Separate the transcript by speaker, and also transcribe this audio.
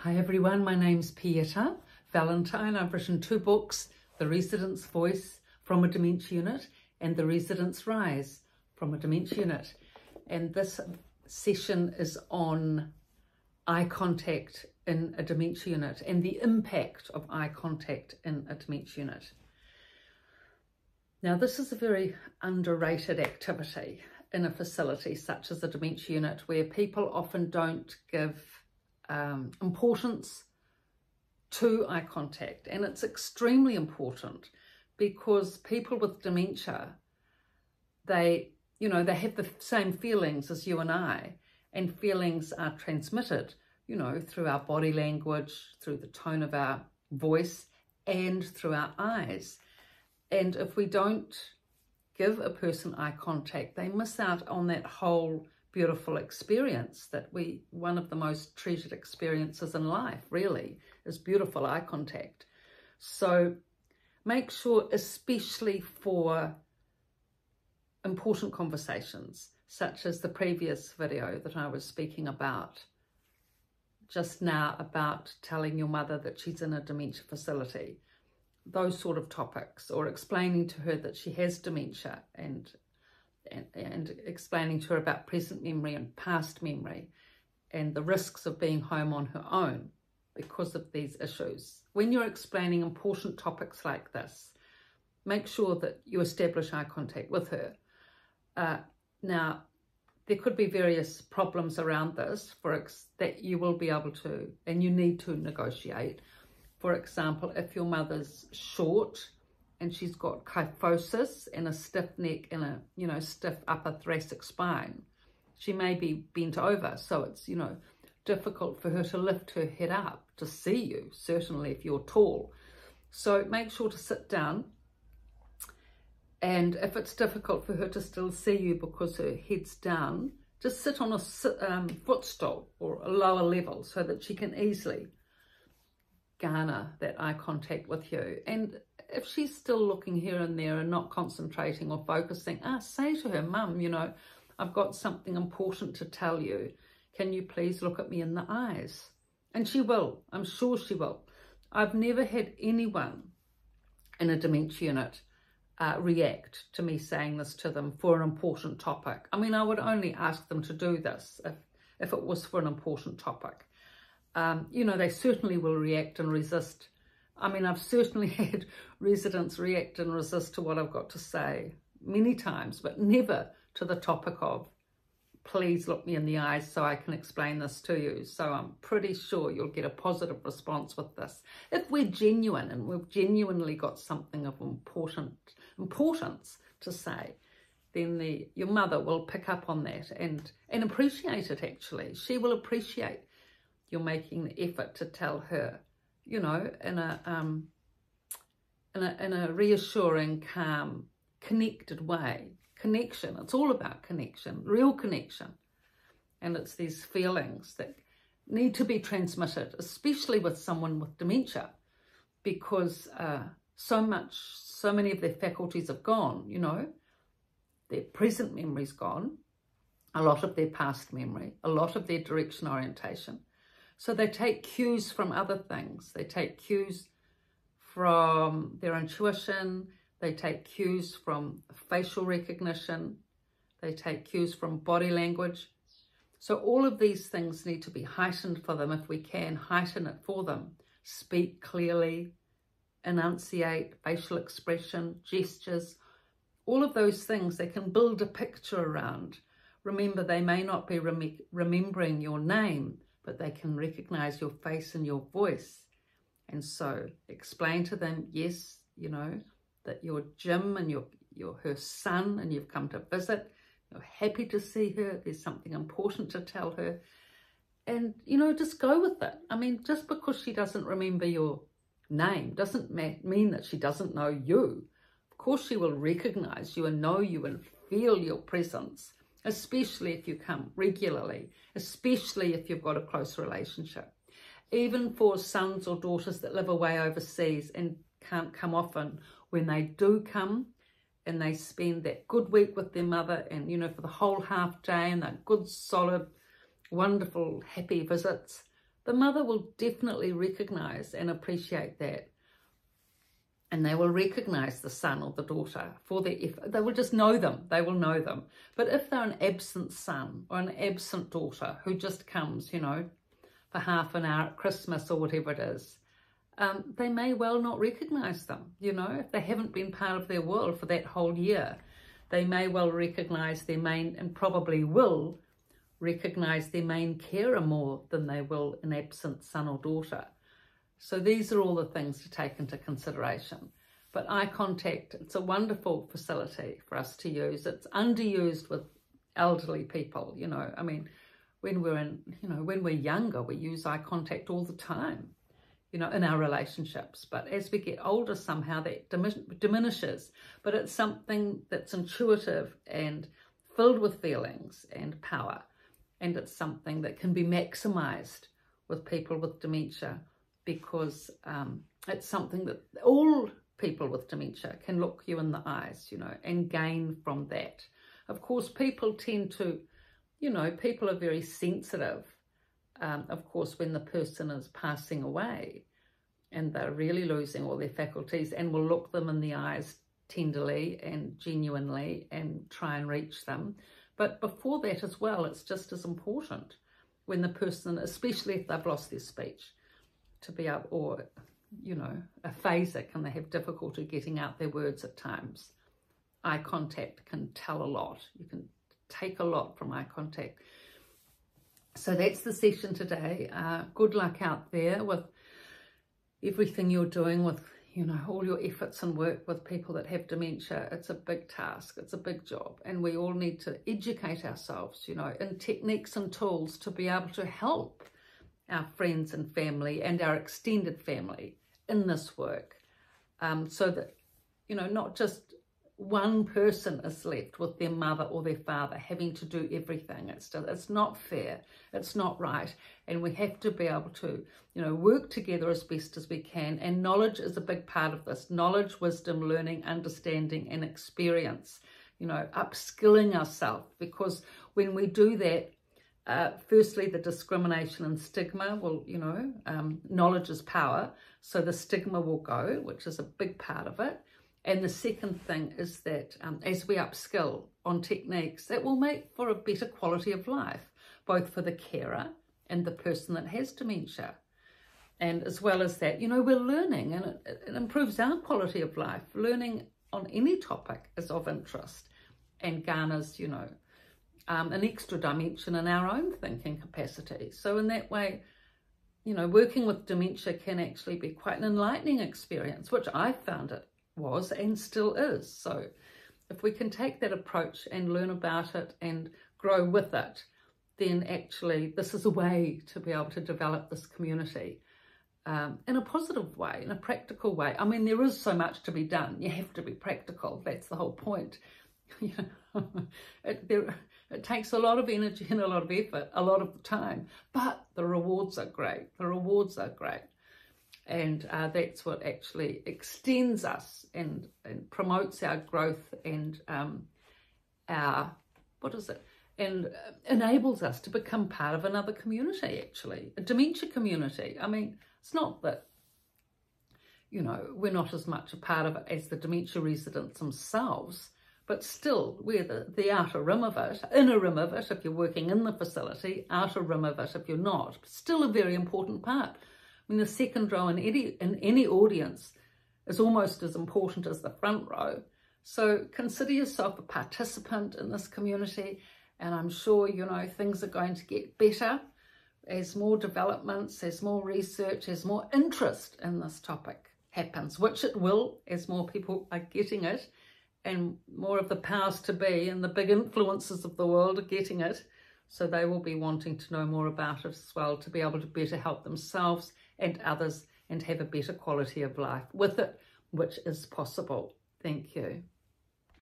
Speaker 1: Hi everyone, my name's Pieta Valentine. I've written 2 books, The Resident's Voice from a Dementia Unit and The Resident's Rise from a Dementia Unit. And this session is on eye contact in a dementia unit and the impact of eye contact in a dementia unit. Now, this is a very underrated activity in a facility such as a dementia unit, where people often don't give importance to eye contact, and it's extremely important because people with dementia, they have the same feelings as you and I, and feelings are transmitted, through our body language, through the tone of our voice, and through our eyes. And if we don't give a person eye contact, they miss out on that whole beautiful experience that one of the most treasured experiences in life really is beautiful eye contact. So make sure, especially for important conversations, such as the previous video that I was speaking about just now, about telling your mother that she's in a dementia facility, those sort of topics, or explaining to her that she has dementia and explaining to her about present memory and past memory and the risks of being home on her own because of these issues. When you're explaining important topics like this, make sure that you establish eye contact with her. Now, there could be various problems around this that you will be able to, and you need to negotiate. For example, if your mother's short and she's got kyphosis and a stiff neck and a stiff upper thoracic spine, she may be bent over, so it's difficult for her to lift her head up to see you, certainly if you're tall. So make sure to sit down, and if it's difficult for her to still see you because her head's down, just sit on a footstool or a lower level so that she can easily garner that eye contact with you. And if she's still looking here and there and not concentrating or focusing, say to her, Mum, I've got something important to tell you. Can you please look at me in the eyes? And she will. I'm sure she will. I've never had anyone in a dementia unit react to me saying this to them for an important topic. I mean, I would only ask them to do this if it was for an important topic. They certainly will react and resist. I mean, I've certainly had residents react and resist to what I've got to say many times, but never to the topic of, please look me in the eyes so I can explain this to you. So I'm pretty sure you'll get a positive response with this. If we're genuine and we've genuinely got something of importance to say, then your mother will pick up on that and appreciate it, actually. She will appreciate you're making the effort to tell her, in a reassuring, calm, connected way. Connection, it's all about connection, real connection. And it's these feelings that need to be transmitted, especially with someone with dementia, because so many of their faculties have gone, their present memory's gone, a lot of their past memory, a lot of their direction orientation. So they take cues from other things. They take cues from their intuition. They take cues from facial recognition. They take cues from body language. So all of these things need to be heightened for them if we can heighten it for them. Speak clearly, enunciate, facial expression, gestures, all of those things they can build a picture around. Remember, they may not be remembering your name, but they can recognize your face and your voice. And so explain to them, yes, that you're Jim and you're her son and you've come to visit. You're happy to see her. There's something important to tell her. And, just go with it. I mean, just because she doesn't remember your name doesn't mean that she doesn't know you. Of course, she will recognize you and know you and feel your presence, especially if you come regularly, especially if you've got a close relationship. Even for sons or daughters that live away overseas and can't come often, when they do come and they spend that good week with their mother and, for the whole half day, and they're good, solid, wonderful, happy visits, the mother will definitely recognise and appreciate that. And they will recognise the son or the daughter for their effort. They will just know them. They will know them. But if they're an absent son or an absent daughter who just comes, you know, for half an hour at Christmas or whatever it is, they may well not recognise them, you know, if they haven't been part of their world for that whole year. They may well recognise their main, and probably will recognise their main carer more than they will an absent son or daughter. So these are all the things to take into consideration. But eye contact, it's a wonderful facility for us to use. It's underused with elderly people, you know. I mean, when we're younger, we use eye contact all the time, you know, in our relationships. But as we get older, somehow that diminishes. But it's something that's intuitive and filled with feelings and power. And it's something that can be maximised with people with dementia, because it's something that all people with dementia can look you in the eyes, you know, and gain from that. Of course, people tend to, you know, people are very sensitive, of course, when the person is passing away and they're really losing all their faculties, and will look them in the eyes tenderly and genuinely and try and reach them. But before that as well, it's just as important when the person, especially if they've lost their speech, to be able, or, you know, aphasic and they have difficulty getting out their words at times. Eye contact can tell a lot. You can take a lot from eye contact. So that's the session today. Good luck out there with everything you're doing, with, you know, all your efforts and work with people that have dementia. It's a big task. It's a big job. And we all need to educate ourselves, you know, in techniques and tools to be able to help our friends and family and our extended family in this work, so that, you know, not just one person is left with their mother or their father having to do everything. It's not fair, it's not right, and we have to be able to, you know, work together as best as we can. And knowledge is a big part of this. Knowledge, wisdom, learning, understanding and experience, you know, upskilling ourselves, because when we do that, firstly, the discrimination and stigma will, you know, knowledge is power, so the stigma will go, which is a big part of it. And the second thing is that as we upskill on techniques, that will make for a better quality of life, both for the carer and the person that has dementia. And as well as that, you know, we're learning, and it improves our quality of life. Learning on any topic is of interest and garners, you know, an extra dimension in our own thinking capacity. So in that way, you know, working with dementia can actually be quite an enlightening experience, which I found it was and still is. So if we can take that approach and learn about it and grow with it, then actually this is a way to be able to develop this community in a positive way, in a practical way. I mean, there is so much to be done. You have to be practical. That's the whole point. It takes a lot of energy and a lot of effort, a lot of the time, but the rewards are great. The rewards are great. And that's what actually extends us and promotes our growth and and enables us to become part of another community, actually, a dementia community. I mean, it's not that, you know, we're not as much a part of it as the dementia residents themselves, but still we're the outer rim of it, inner rim of it if you're working in the facility, outer rim of it if you're not. Still a very important part. I mean, the second row in any audience is almost as important as the front row. So consider yourself a participant in this community, and I'm sure, you know, things are going to get better as more developments, as more research, as more interest in this topic happens, which it will, as more people are getting it, and more of the powers to be and the big influences of the world are getting it. So they will be wanting to know more about it as well, to be able to better help themselves and others and have a better quality of life with it, which is possible. Thank you.